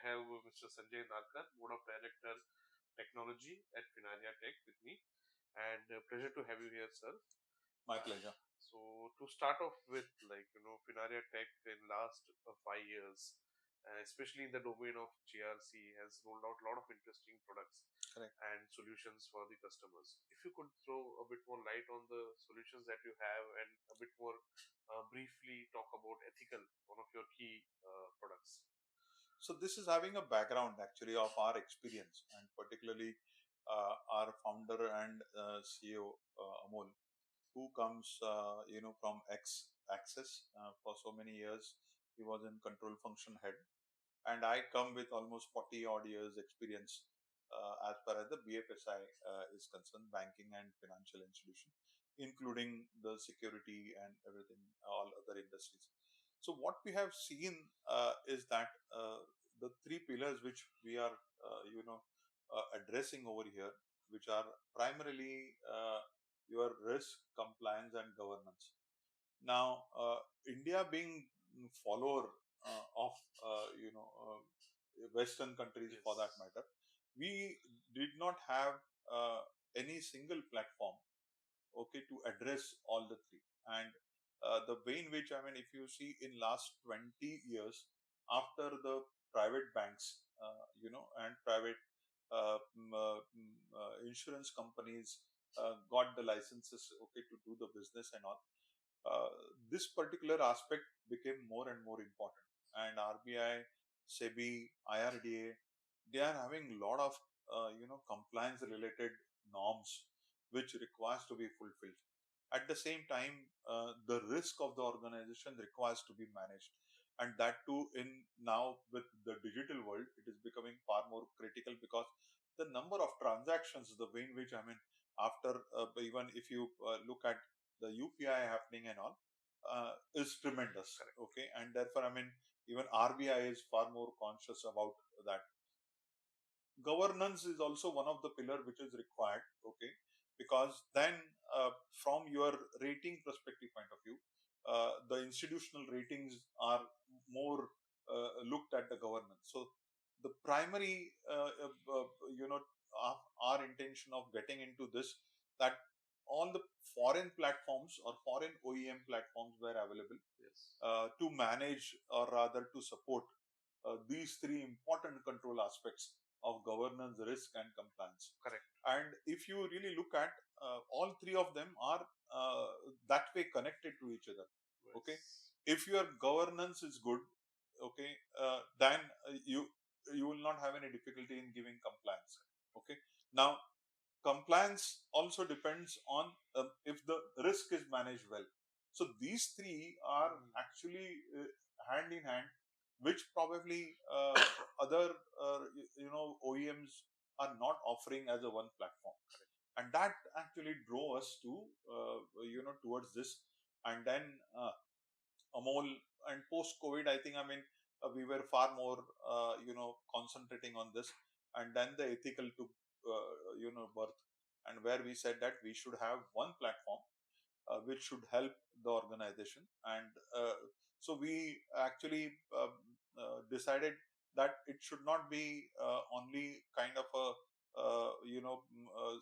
have Mr. Sanjay Narkar, Board of Director Technology at Finarya Tech with me, and pleasure to have you here, sir. My pleasure. So to start off with, Finarya Tech in last 5 years, especially in the domain of GRC, has rolled out a lot of interesting products Correct. and solutions for the customers. If you could throw a bit more light on the solutions that you have and a bit more briefly talk about ethical, one of your key products. So this is having a background actually of our experience, and particularly our founder and CEO Amol, who comes from Access for so many years. He was in control function head, and I come with almost 40 odd years experience as far as the BFSI is concerned, banking and financial institution, including the security and everything, all other industries. So what we have seen is that the three pillars which we are, addressing over here, which are primarily your risk, compliance, and governance. Now, India being follower of Western countries for that matter, we did not have any single platform, okay, to address all the three. And the way in which, I mean, if you see in last 20 years, after the private banks, and private insurance companies got the licenses, okay, to do the business and all, uh, this particular aspect became more and more important. And RBI, SEBI, IRDA, they are having a lot of compliance related norms which requires to be fulfilled. At the same time, the risk of the organization requires to be managed, and that too in now with the digital world, it is becoming far more critical because the number of transactions, the way in which, I mean, after even if you look at the UPI happening and all, is tremendous. Correct. Okay, and therefore, I mean, even RBI is far more conscious about that. Governance is also one of the pillar which is required. Okay, because then from your rating perspective point of view, the institutional ratings are more looked at the governance. So the primary our intention of getting into this, that all the foreign platforms or foreign OEM platforms were available to manage, or rather to support these three important control aspects of governance, risk, and compliance. Correct. And if you really look at all three of them are that way connected to each other. Yes. Okay, if your governance is good, okay, then you will not have any difficulty in giving compliance. Okay, now compliance also depends on if the risk is managed well. So these three are actually hand in hand, which probably other OEMs are not offering as a one platform. And that actually drove us to towards this. And then Amol, and post COVID, I think, I mean, we were far more concentrating on this. And then the ethical took birth, and where we said that we should have one platform which should help the organization. And so we actually decided that it should not be only kind of a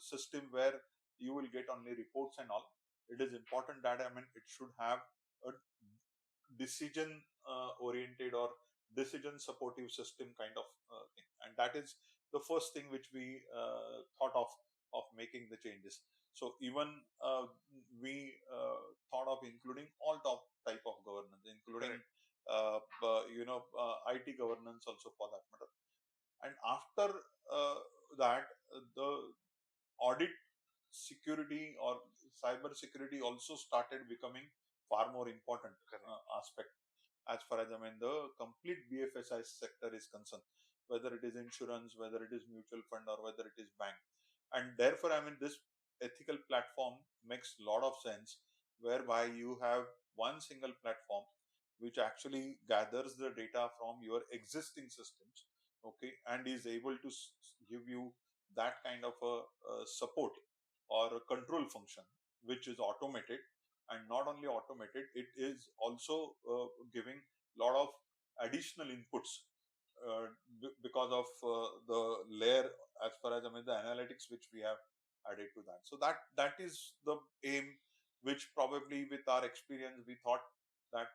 system where you will get only reports and all. It is important that, I mean, it should have a decision oriented or decision supportive system kind of thing. And that is the first thing which we thought of making the changes. So even we thought of including all top type of governance, including IT governance also for that matter. And after that, the audit security or cyber security also started becoming far more important aspect, as far as, I mean, the complete BFSI sector is concerned, whether it is insurance, whether it is mutual fund, or whether it is bank. And therefore, I mean, this ethical platform makes a lot of sense, whereby you have one single platform which actually gathers the data from your existing systems, okay, and is able to give you that kind of a support or a control function, which is automated. And not only automated, it is also giving lot of additional inputs because of the layer, as far as the analytics which we have added to that. So that is the aim, which probably with our experience we thought that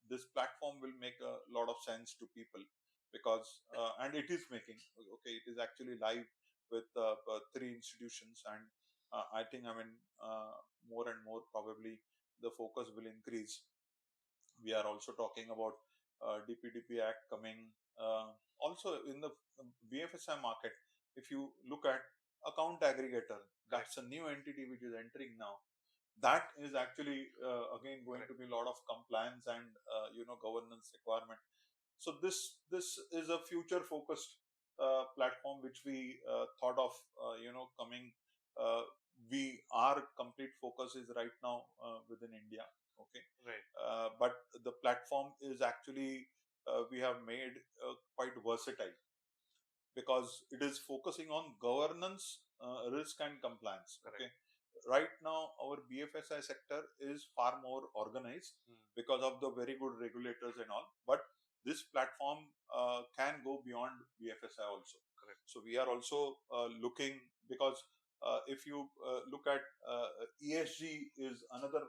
this platform will make a lot of sense to people, because and it is making, okay, it is actually live with three institutions, and I think more and more probably the focus will increase. We are also talking about DPDP Act coming. Also in the BFSI market, if you look at account aggregator, that's a new entity which is entering now. That is actually again going to be a lot of compliance and governance requirement. So this is a future focused platform which we thought of coming. Uh, we our complete focus is right now within India. Okay, Right. but the platform is actually we have made quite versatile, because it is focusing on governance, risk, and compliance. Correct. Okay, right now our BFSI sector is far more organized because of the very good regulators and all. But this platform can go beyond BFSI also. Correct. So we are also looking, because if you look at ESG is another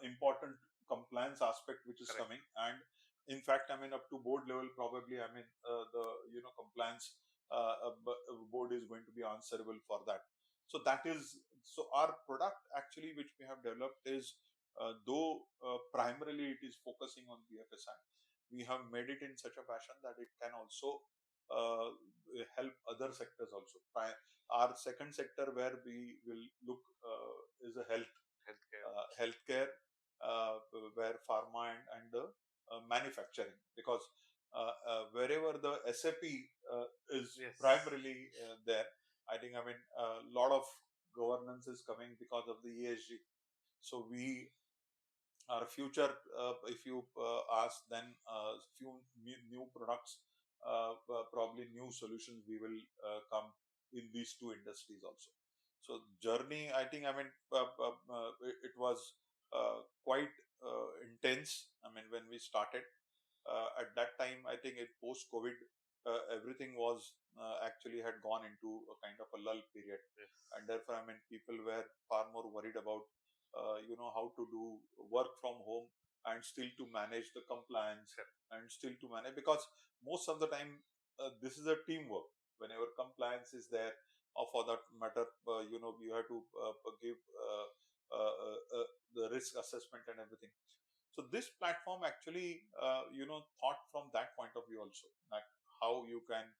important compliance aspect which is Correct. coming, and in fact, up to board level, probably, the compliance board is going to be answerable for that. So that is, so our product actually which we have developed is, though primarily it is focusing on BFSI, we have made it in such a fashion that it can also help other sectors also. Our second sector where we will look is a healthcare, where pharma and the manufacturing, because wherever the SAP is Yes. primarily there, I think a lot of governance is coming because of the ESG. So we, our future, if you ask, then few new products, probably new solutions we will come in these two industries also. So journey, I think, it was quite intense. When we started at that time, I think it post COVID, everything was actually had gone into a kind of a lull period. Yes. And therefore, people were far more worried about how to do work from home and still to manage the compliance, and still to manage, because most of the time this is a teamwork. Whenever compliance is there, or for that matter, you have to give the risk assessment and everything. So this platform actually thought from that point of view also, that how you can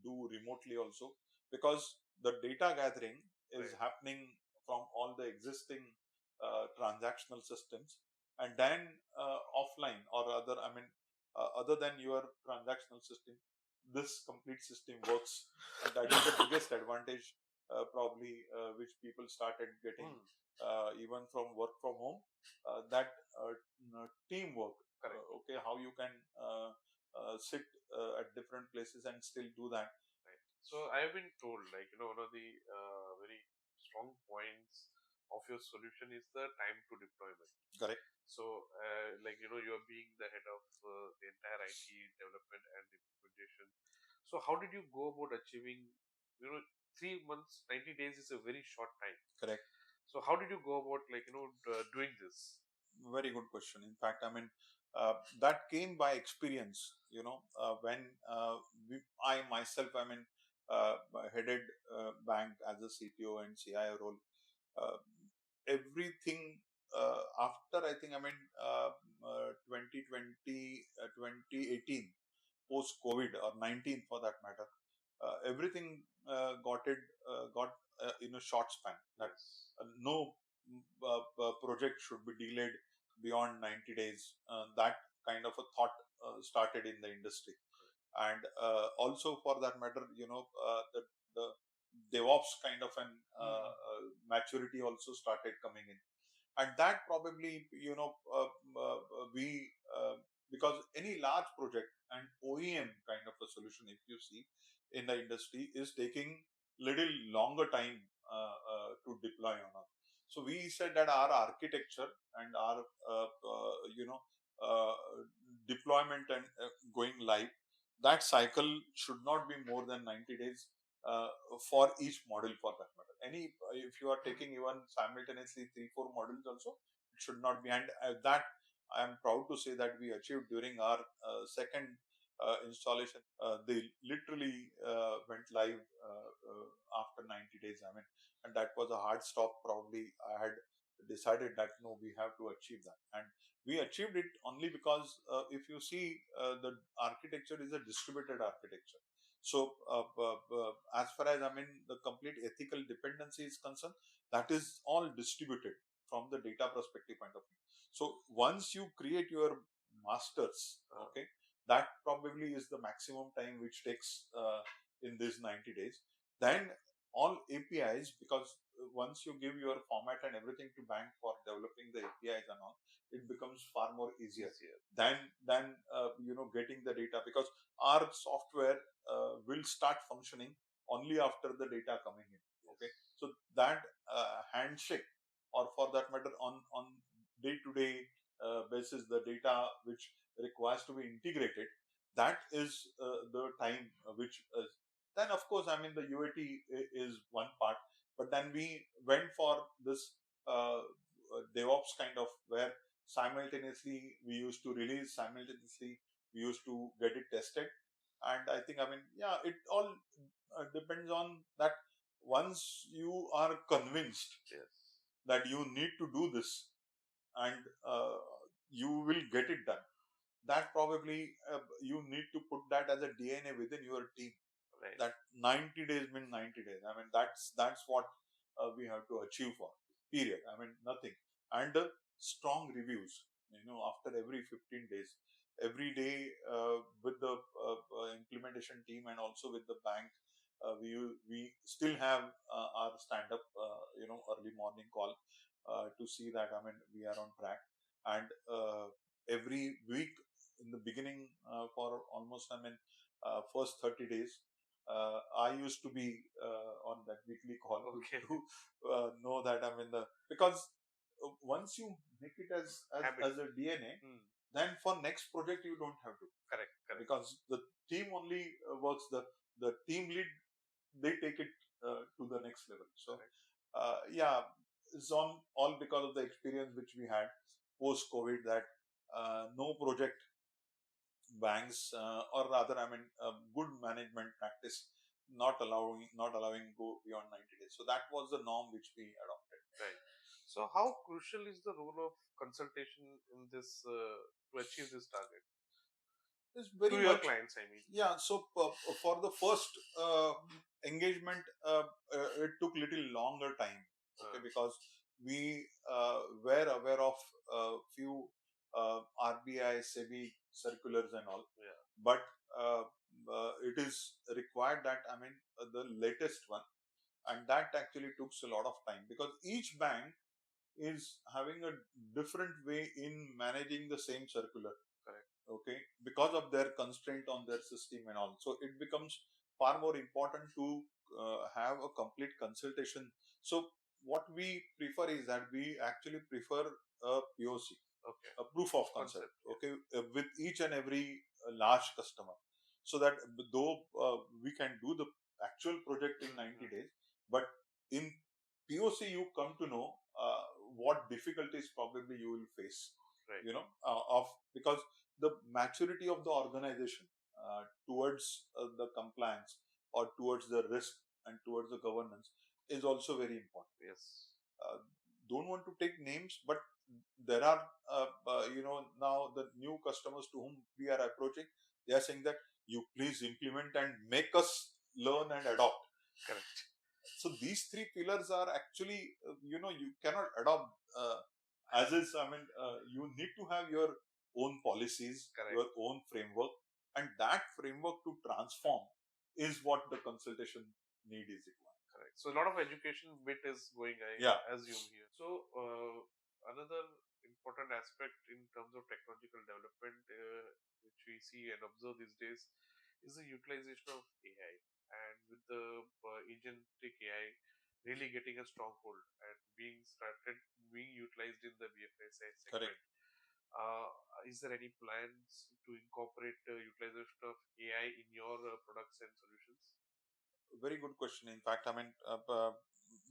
do remotely also, because the data gathering is happening from all the existing transactional systems, and then offline, or other, other than your transactional system, this complete system works. And that is the biggest advantage probably which people started getting even from work from home, that teamwork. Okay, how you can sit at different places and still do that. Right. So I have been told, one of the very strong points of your solution is the time to deployment. Correct. So, you are being the head of the entire IT development and implementation. So, how did you go about achieving, 3 months, 90 days is a very short time. Correct. So, how did you go about, doing this? Very good question. In fact, that came by experience. When I myself, headed bank as a CTO and CIO role. Uh, Everything after, I think, 2020, 2018, post COVID, or 19 for that matter, everything got in a short span. That no project should be delayed beyond 90 days. That kind of a thought started in the industry. And also for that matter, the DevOps kind of an maturity also started coming in. And that probably, we because any large project and OEM kind of a solution, if you see in the industry, is taking little longer time to deploy on us. So we said that our architecture and our uh, deployment and going live, that cycle should not be more than 90 days uh, for each module for that matter. Any if you are taking even simultaneously 3 4 modules also, it should not be. And that I am proud to say that we achieved during our second installation. They literally went live after 90 days. I mean, and that was a hard stop. Probably I had decided that no, we have to achieve that, and we achieved it only because if you see the architecture is a distributed architecture. So as far as I mean the complete ethical dependency is concerned, that is all distributed from the data perspective point of view. So once you create your masters, okay, that probably is the maximum time which takes in these 90 days. Then all APIs, because once you give your format and everything to bank for developing the APIs and all, it becomes far more easier than getting the data, because our software will start functioning only after the data coming in. Okay, so that handshake, or for that matter on day to day basis, the data which requires to be integrated, that is the time which then of course I mean the UAT is one part, but then we went for this DevOps kind of, where simultaneously we used to release, simultaneously we used to get it tested. And I think I mean yeah, it all depends on that. Once you are convinced that you need to do this, and you will get it done, that probably you need to put that as a DNA within your team. Right. That 90 days means 90 days. I mean, that's what we have to achieve for. Period. I mean, nothing. And strong reviews. After every 15 days, every day with the implementation team and also with the bank, we still have our stand up, early morning call to see that I mean we are on track. And every week in the beginning, for almost I mean first 30 days, I used to be on that weekly call Okay. to know that I'm in the, because once you make it as a DNA, then for next project you don't have to. Correct. Because the team only works, the team lead, they take it to the next level. So yeah, it's on all because of the experience which we had post COVID, that no project banks, or rather I mean good management practice, not allowing go beyond 90 days. So that was the norm which we adopted. Right. So how crucial is the role of consultation in this to achieve this target? It's very To your much clients, I mean. yeah. So for the first engagement, it took little longer time. Okay, because we were aware of few RBI, SEBI circulars and all. Yeah. But it is required that I mean the latest one, and that actually took a lot of time, because each bank is having a different way in managing the same circular. Correct. Okay, because of their constraint on their system and all, so it becomes far more important to have a complete consultation. So what we prefer is that we actually prefer a POC, Okay. a proof of concept, okay, with each and every large customer, so that though we can do the actual project in 90 days, but in POC you come to know what difficulties probably you will face. Right. Of because the maturity of the organization towards the compliance, or towards the risk and towards the governance, is also very important. Yes. Don't want to take names, but there are now the new customers to whom we are approaching, they are saying that you please implement and make us learn and adopt. Correct. So these three pillars are actually you cannot adopt as is. I mean you need to have your own policies. Correct. Your own framework, and that framework to transform is what the consultation need is required. Correct. So a lot of education bit is going, Yeah. assume here. So another important aspect in terms of technological development, which we see and observe these days, is the utilization of AI. And with the agentic AI really getting a stronghold and being utilized in the BFSI segment. Correct. Uh, is there any plans to incorporate utilization of AI in your products and solutions? Very good question. In fact, I mean,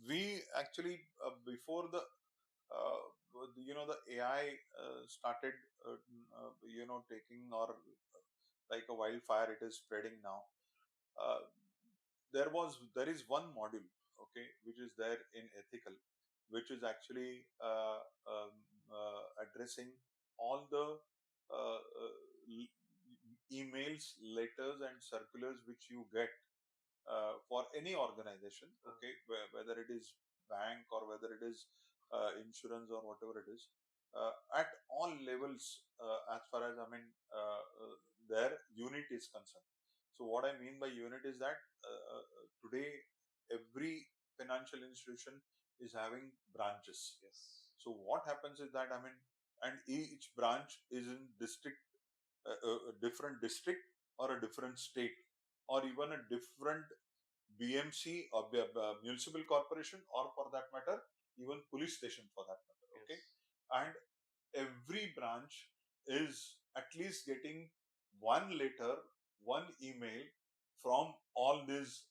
we actually before uh, the AI started, taking, or like a wildfire, it is spreading now. Uh, there is one module, okay, which is there in ethical, which is actually addressing all the emails, letters, and circulars which you get for any organization, okay, whether it is bank or whether it is insurance or whatever it is, at all levels, as far as, I mean, their unit is concerned. So what I mean by unit is that today every financial institution is having branches. Yes. So what happens is that, I mean, and each branch is in a different district, or a different state, or even a different BMC, or municipal corporation, or for that matter, even police station for that matter. Okay, Yes. and every branch is at least getting one letter, one email from all these,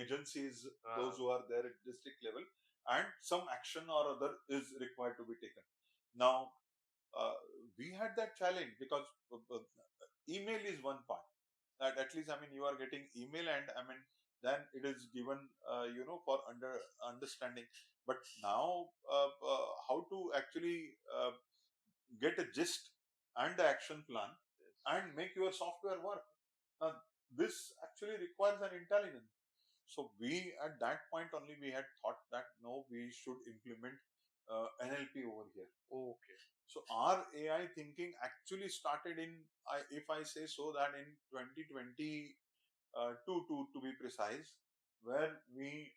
agencies, those who are there at district level, and some action or other is required to be taken. Now, uh, we had that challenge because email is one part, that at least, I mean, you are getting email, and I mean, then it is given, for understanding. But now, how to actually get a gist and the action plan and make your software work, uh, this actually requires an intelligence. So we, at that point only, we had thought that no, we should implement NLP over here. Okay. So our AI thinking actually started in, if I say so, that in 2020, to be precise, where we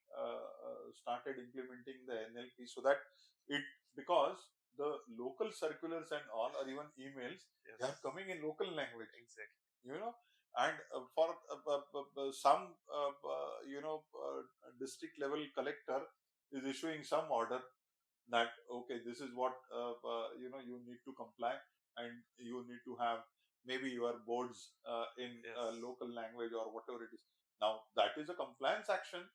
started implementing the NLP, so that it, because the local circulars and all, or even emails, Yes. they are coming in local language, Exactly. and for some, district level collector is issuing some order that, okay, this is what, you need to comply, and you need to have maybe your boards in Yes. local language or whatever it is. Now that is a compliance action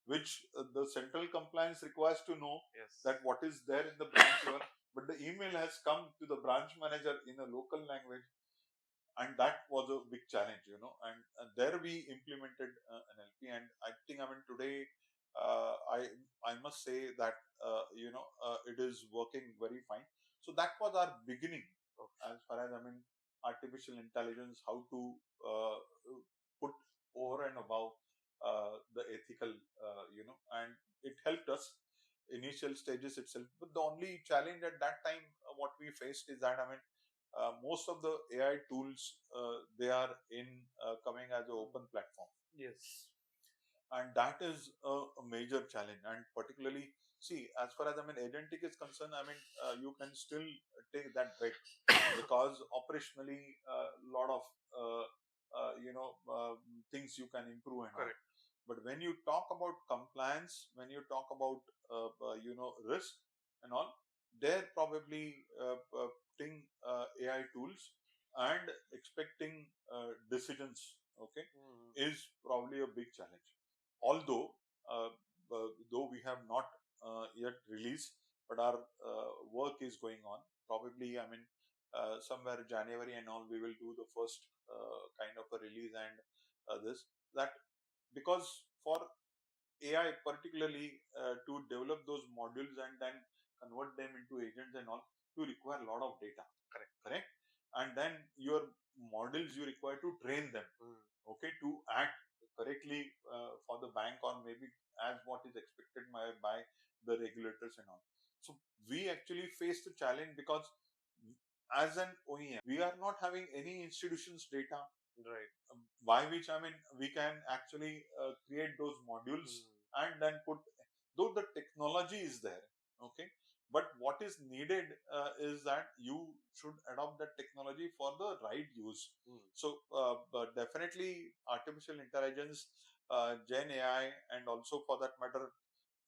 which the central compliance requires to know, Yes. that what is there in the branch level, but the email has come to the branch manager in a local language, and that was a big challenge, and there we implemented NLP, and I think, I mean, today, I must say that, it is working very fine. So that was our beginning, Okay. as far as, I mean, artificial intelligence, how to uh, put over and above the ethical, and it helped us initial stages itself. But the only challenge at that time, what we faced is that, I mean, most of the AI tools, they are in coming as an open platform, Yes. and that is a major challenge. And particularly, see, as far as, I mean, agentic is concerned, I mean, you can still take that bet, because operationally, a lot of things you can improve and all. Correct. But when you talk about compliance, when you talk about risk and all, they're probably putting AI tools and expecting decisions, okay, is probably a big challenge. Although, though we have not yet released, but our work is going on. Probably, I mean, somewhere January and all, we will do the first kind of a release, and this, that, because for AI particularly, to develop those modules and then convert them into agents and all, you require a lot of data. Correct. And then your models, you require to train them, okay, to act correctly for the bank, or maybe as what is expected by the regulators and all. So we actually face the challenge, because as an OEM, we are not having any institutions data, Right. by which, I mean, we can actually create those modules and then put, though the technology is there, okay, but what is needed is that you should adopt that technology for the right use. So but definitely artificial intelligence, Gen AI, and also for that matter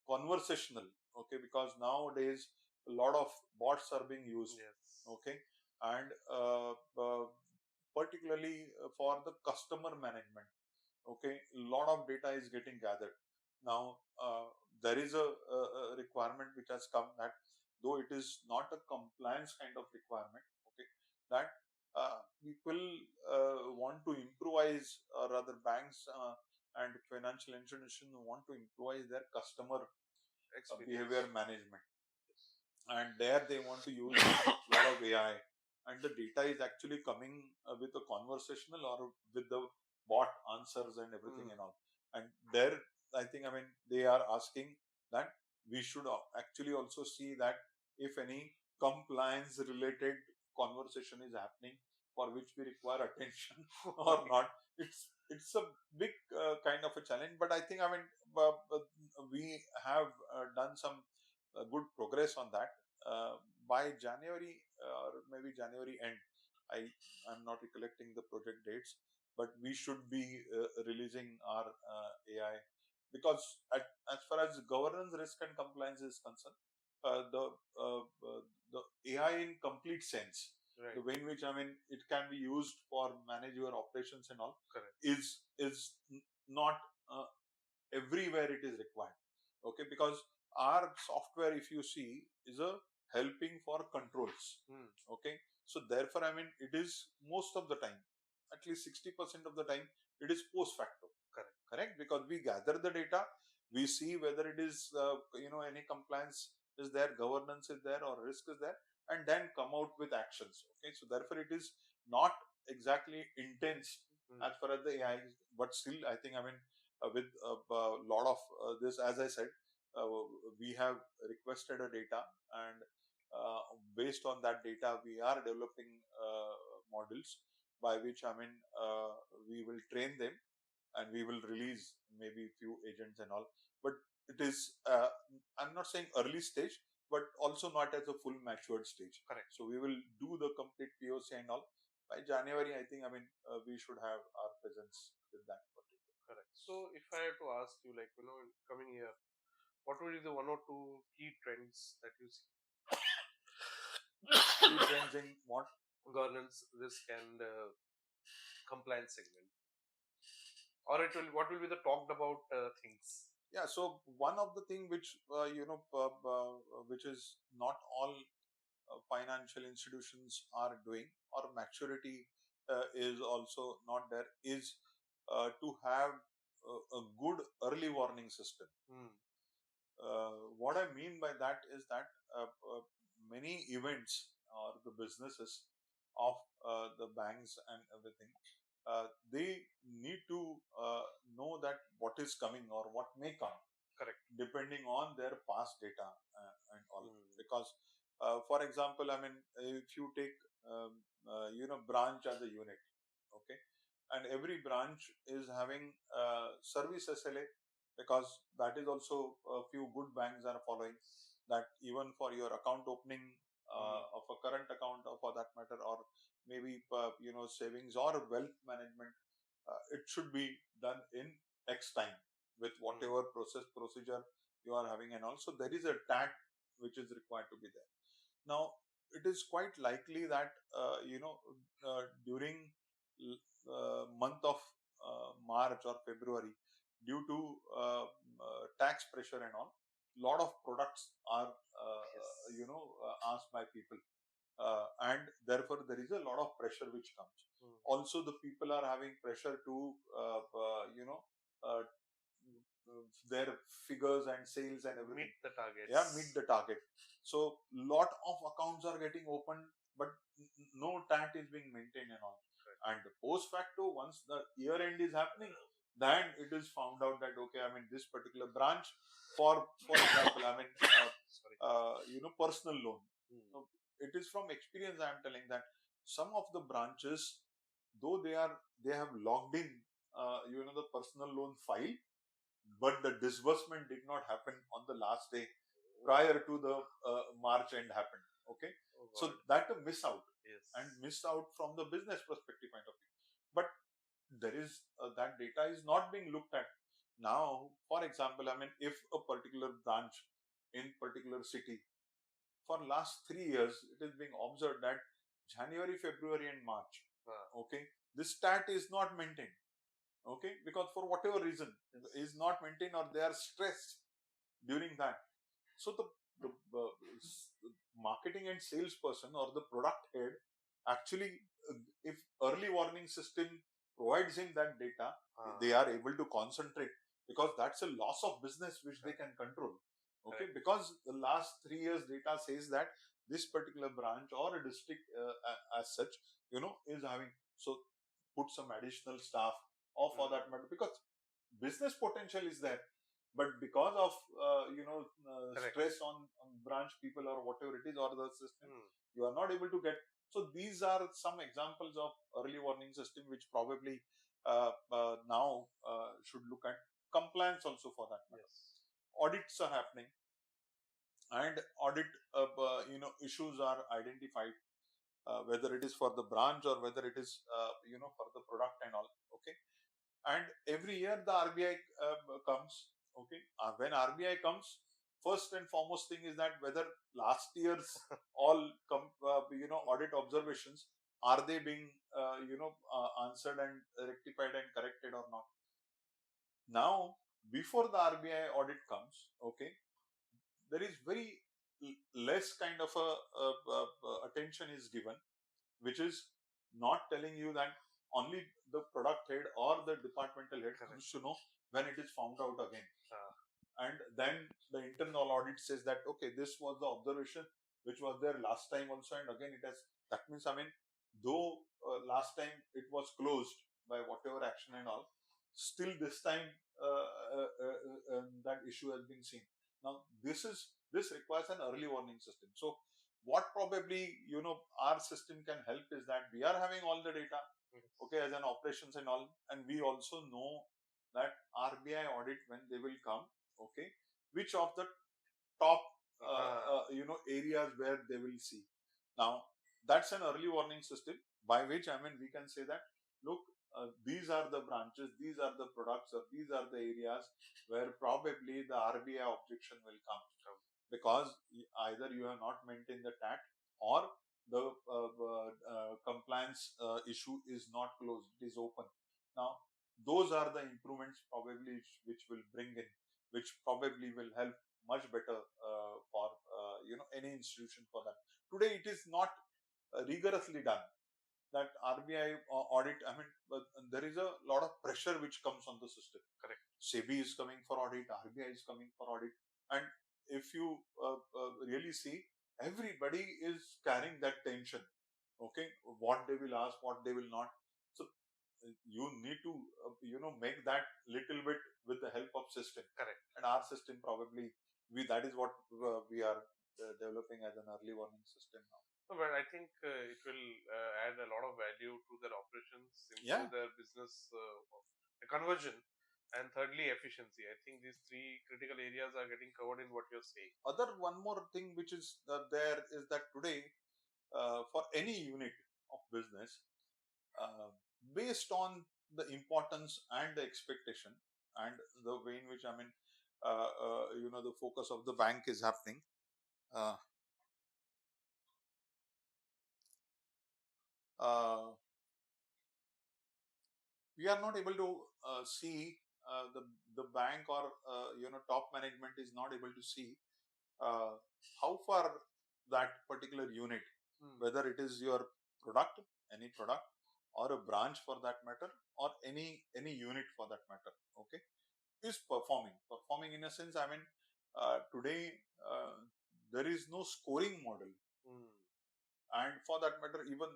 conversational, okay, because nowadays a lot of bots are being used. Yes. Okay, and particularly for the customer management. Okay, a lot of data is getting gathered now. There is a requirement which has come, that though it is not a compliance kind of requirement, okay, that people want to improvise, or rather banks and financial institutions want to improvise their customer Experience. behavior management, and there they want to use a lot of AI, and the data is actually coming with a conversational or with the bot answers and everything and all. And there, I think, I mean, they are asking that we should actually also see that if any compliance related conversation is happening for which we require attention or not. It's a big kind of a challenge, but I think, I mean, we have done some good progress on that. By January, or maybe January end, I'm not recollecting the project dates, but we should be releasing our AI, because as far as governance, risk, and compliance is concerned, uh, the uh, uh, the AI in complete sense, Right. the way in which, I mean, it can be used for manage your operations and all, Correct. is not everywhere it is required. Okay, because our software, if you see, is a helping for controls. Okay, so therefore, I mean, it is most of the time, at least 60% of the time, it is post facto. Correct, because we gather the data, we see whether it is any compliance is there, governance is there, or risk is there, and then come out with actions. Okay, so therefore it is not exactly intense as far as the AI is, but still, I think, I mean, with a lot of this, as I said, uh, we have requested a data, and based on that data, we are developing models by which, I mean, we will train them, and we will release maybe few agents and all. But it is, I'm not saying early stage, but also not as a full matured stage. Correct. So we will do the complete POC and all. By January, I think, I mean, we should have our presence with that particular. Correct. So if I have to ask you, like, in coming year, what will be the one or two key trends that you see? Key trends in what? Governance, risk, and compliance segment, or it will what will be the talked about things? Yeah, so one of the thing which which is not all financial institutions are doing, or maturity is also not there, is to have a good early warning system. What I mean by that is that many events or the businesses of the banks and everything, they need to know that what is coming or what may come. Correct. Depending on their past data and all. Because, for example, I mean, if you take branch as a unit, okay, and every branch is having service SLA, because that is also a few good banks are following, that even for your account opening of a current account, or for that matter, or maybe savings or wealth management, it should be done in X time with whatever procedure you are having, and also there is a tag which is required to be there. Now, it is quite likely that during month of March or February, due to tax pressure and all, lot of products are asked by people, and therefore there is a lot of pressure which comes. Also, the people are having pressure to uh, their figures and sales and everything. Meet the targets. Yeah, meet the target. So lot of accounts are getting opened, but no TAT is being maintained and all. Right. And post facto, once the year end is happening, then it is found out that, okay, I mean, this particular branch, for example, I mean, personal loan. So it is from experience I am telling that some of the branches, though they have logged in the personal loan file, but the disbursement did not happen on the last day prior to the March end happened. Okay, so that a miss out. Yes. And miss out from the business perspective point of view. But there is that data is not being looked at now. For example, I mean, if a particular branch in particular city for last 3 years, it is being observed that January, February, and March, okay, this stat is not maintained. Okay, because for whatever reason, is not maintained, or they are stressed during that. So the marketing and salesperson or the product head actually, if early warning system provides him that data, they are able to concentrate, because that's a loss of business which they can control. Okay, because the last 3 years data says that this particular branch or a district, as such, is having, so put some additional staff, or for that matter, because business potential is there, but because of stress on branch people or whatever it is, or the system, you are not able to get. So these are some examples of early warning system which probably now should look at. Compliance also, for that matter. Audits are happening, and audit issues are identified, whether it is for the branch or whether it is for the product and all. Okay, and every year the RBI comes. Okay, when RBI comes, first and foremost thing is that whether last year's all audit observations, are they being answered and rectified and corrected or not. Now, before the RBI audit comes, okay, there is very less kind of attention is given, which is not telling you that only the product head or the departmental head comes to know when it is found out again. And then the internal audit says that, okay, this was the observation which was there last time also, and again it has. That means, I mean, though last time it was closed by whatever action and all, still this time that issue has been seen. Now this requires an early warning system. So what probably our system can help is that we are having all the data, okay, as an operations and all, and we also know that RBI audit, when they will come, okay, which of the top areas where they will see. Now that's an early warning system by which, I mean, we can say that, look, these are the branches, these are the products, or these are the areas where probably the RBI objection will come, because either you have not maintained the TAT, or the compliance issue is not closed, it is open. Now those are the improvements probably which will bring in, which probably will help much better for any institution for that. Today it is not rigorously done, that RBI audit. I mean, there is a lot of pressure which comes on the system. Correct. SEBI is coming for audit, RBI is coming for audit, and if you really see, everybody is carrying that tension. Okay, what they will ask, what they will not. So you need to make that little bit with the help of system. Correct. And our system, probably, that is what we are developing as an early warning system now. No, but I think it will add a lot of value to their operations, improve their business conversion, and thirdly, efficiency. I think these three critical areas are getting covered in what you're saying. One more thing which is there is that today, for any unit of business, based on the importance and the expectation and the way in which, I mean, the focus of the bank is happening. We are not able to see the bank, or top management is not able to see how far that particular unit, whether it is your product, any product, or a branch for that matter, or any unit for that matter, okay, is performing in a sense. I mean, today there is no scoring model. And for that matter, even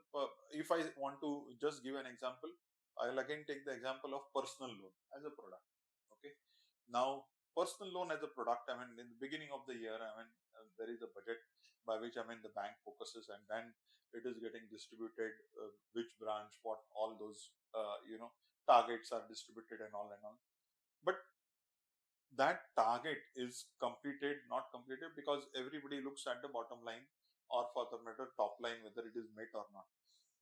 if I want to just give an example, I'll again take the example of personal loan as a product. Okay, now personal loan as a product, I mean, in the beginning of the year, I mean, there is a budget by which, I mean, the bank focuses, and then it is getting distributed, which branch, what, all those targets are distributed and all and all. But that target is completed, not completed, because everybody looks at the bottom line, or for the matter top line, whether it is met or not.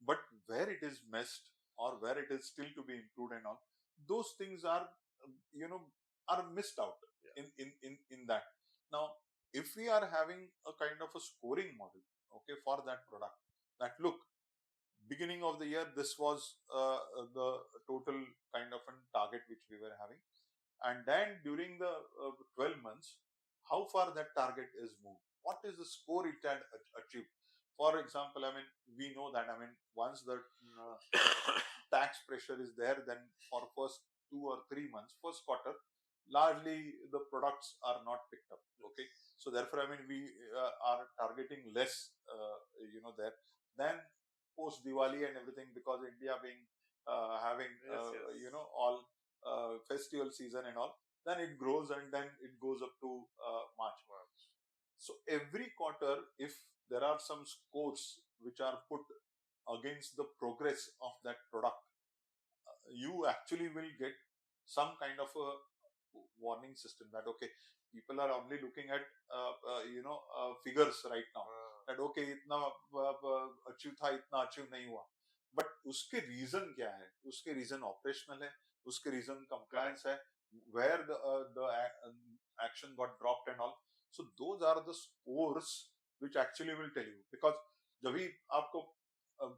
But where it is missed, or where it is still to be improved and all, those things are are missed out in that. Now if we are having a kind of a scoring model, okay, for that product, that look, beginning of the year, this was the total kind of a target which we were having, and then during the 12 months, how far that target is moved, what is the score it had achieved. For example, I mean, we know that, I mean, once the tax pressure is there, then for first 2 or 3 months, first quarter, largely the products are not picked up. Okay, so therefore, I mean, we are targeting less, there. Then post Diwali and everything, because India being having Yes, yes. all festival season and all, then it grows and then it goes up to March. March. So every quarter, if there are some scores which are put against the progress of that product, you actually will get some kind of a warning system that, okay, people are only looking at figures right now, that okay, इतना achieve था, इतना achieve नहीं हुआ, but उसके reason क्या है, उसके reason operational है, उसके रीजन कंप्लायंस है, where the action got dropped and all. So those are the scores which actually will tell you, because जब भी आपको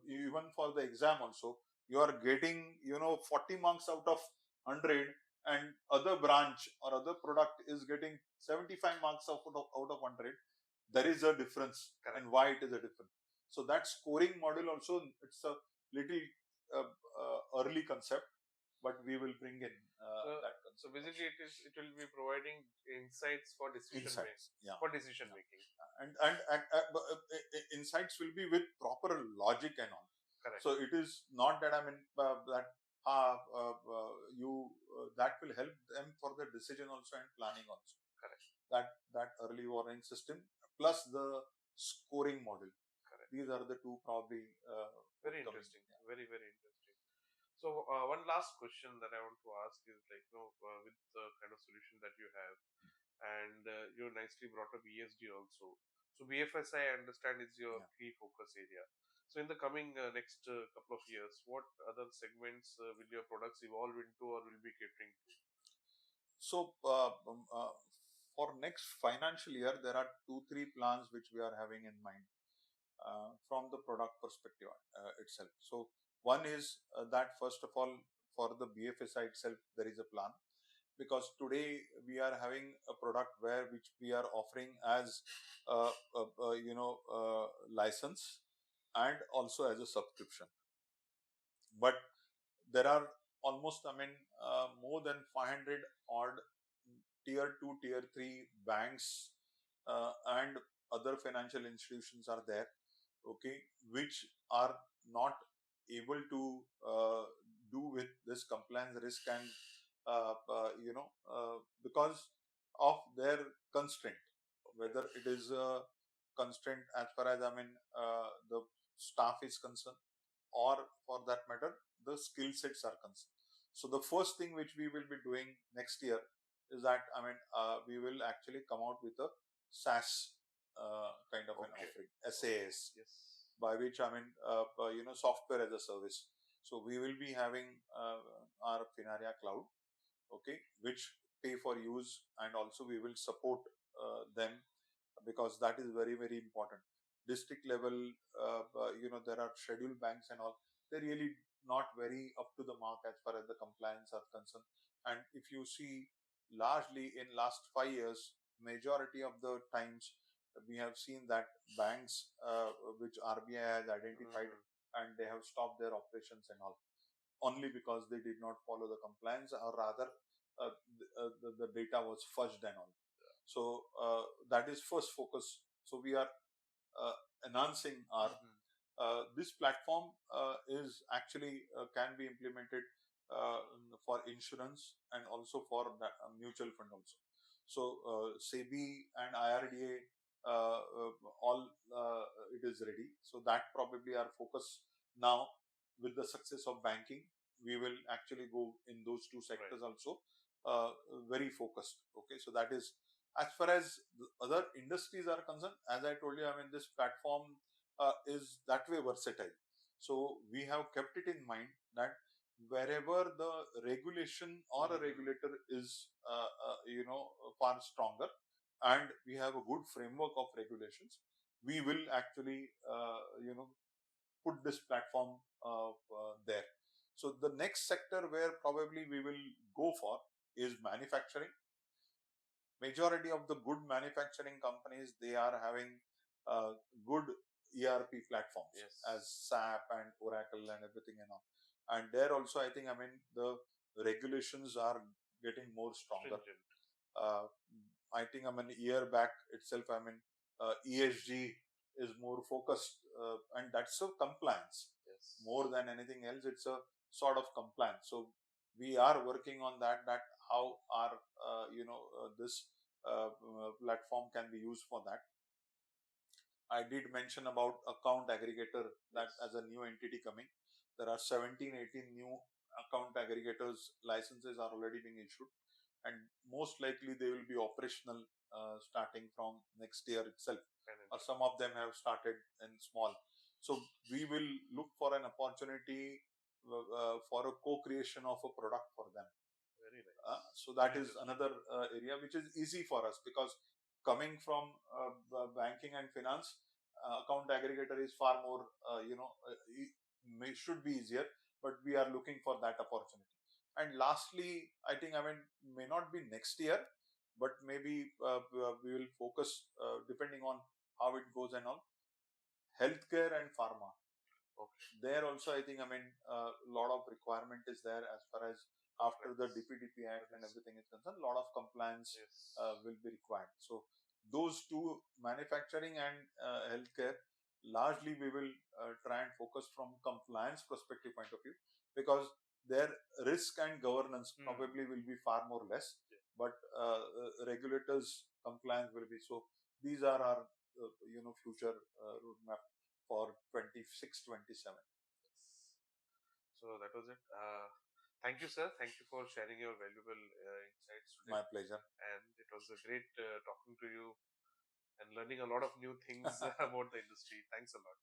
even for the exam also, you are getting 40 marks out of 100, and other branch or other product is getting 75 marks out of 100. There is a difference. Correct. And why it is a difference. So that scoring model also, it's a little early concept, but we will bring in that concept. So basically, it will be providing insights for decision making. Yeah. For decision making. And insights will be with proper logic and all. Correct. So it is not that, I mean, that that will help them for the decision also and planning also. Correct. That early warning system plus the scoring model. Correct. These are the two probably very interesting. Yeah. Very, very interesting. So one last question that I want to ask is, like, with the kind of solution that you have, and you nicely brought up ESG also. So BFSI, I understand, is your key focus area. So in the coming next couple of years, what other segments will your products evolve into or will be catering to? So for next financial year, there are 2-3 plans which we are having in mind from the product perspective itself. So one is that, first of all, for the BFSI itself, there is a plan, because today we are having a product which we are offering as license and also as a subscription. But there are almost, I mean, more than 500 odd tier 2, tier 3 banks and other financial institutions are there, okay, which are not able to do with this compliance risk, and because of their constraint, whether it is a constraint as far as, I mean, the staff is concerned, or for that matter, the skill sets are concerned. So the first thing which we will be doing next year is that, I mean, we will actually come out with a SaaS kind of an offering, SaaS, yes, by which, I mean, software as a service. So we will be having our Finarya cloud, okay, which pay for use, and also we will support them, because that is very, very important. District level, there are scheduled banks and all, they're really not very up to the mark as far as the compliance are concerned. And if you see, largely in last 5 years, majority of the times we have seen that banks which RBI has identified, and they have stopped their operations and all, only because they did not follow the compliance, or rather the data was fudged and all. So that is first focus. So we are enhancing our this platform is actually can be implemented for insurance and also for mutual fund also. So SEBI and IRDA all it is ready. So that probably our focus now. With the success of banking, we will actually go in those two sectors also, very focused. Okay, so that is, as far as the other industries are concerned, as I told you, I mean, this platform is that way versatile. So we have kept it in mind that wherever the regulation or a regulator is, far stronger, and we have a good framework of regulations, we will actually put this platform there. So the next sector where probably we will go for is manufacturing. Majority of the good manufacturing companies, they are having uh, good ERP platforms, Yes. as SAP and Oracle and everything and all. And there also, I think, I mean, the regulations are getting more stronger. Stringent. I think, I mean, a year back itself, I mean, ESG is more focused, and that's a compliance. Yes. More than anything else, it's a sort of compliance. So we are working on that. That how our this platform can be used for that. I did mention about account aggregator, that Yes. as a new entity coming. There are 17, 18 new account aggregators licenses are already being issued, and most likely they will be operational starting from next year itself, or some of them have started in small. So we will look for an opportunity for a co-creation of a product for them. Very nice. So that Very is good. another area which is easy for us, because coming from banking and finance, account aggregator is far more should be easier, but we are looking for that opportunity. And lastly, I think, I mean, may not be next year, but maybe we will focus depending on how it goes and all, healthcare and pharma. Okay. There also, I think, I mean, a lot of requirement is there, as far as after the DPDP Act and everything is concerned, a lot of compliance Yes. will be required. So those two, manufacturing and healthcare, largely we will try and focus from compliance perspective point of view, because their risk and governance probably will be far more less, but regulators compliance will be. So these are our future roadmap for 26, 27. So that was it. Thank you, sir. Thank you for sharing your valuable insights today. My pleasure. And it was a great talking to you and learning a lot of new things about the industry. Thanks a lot.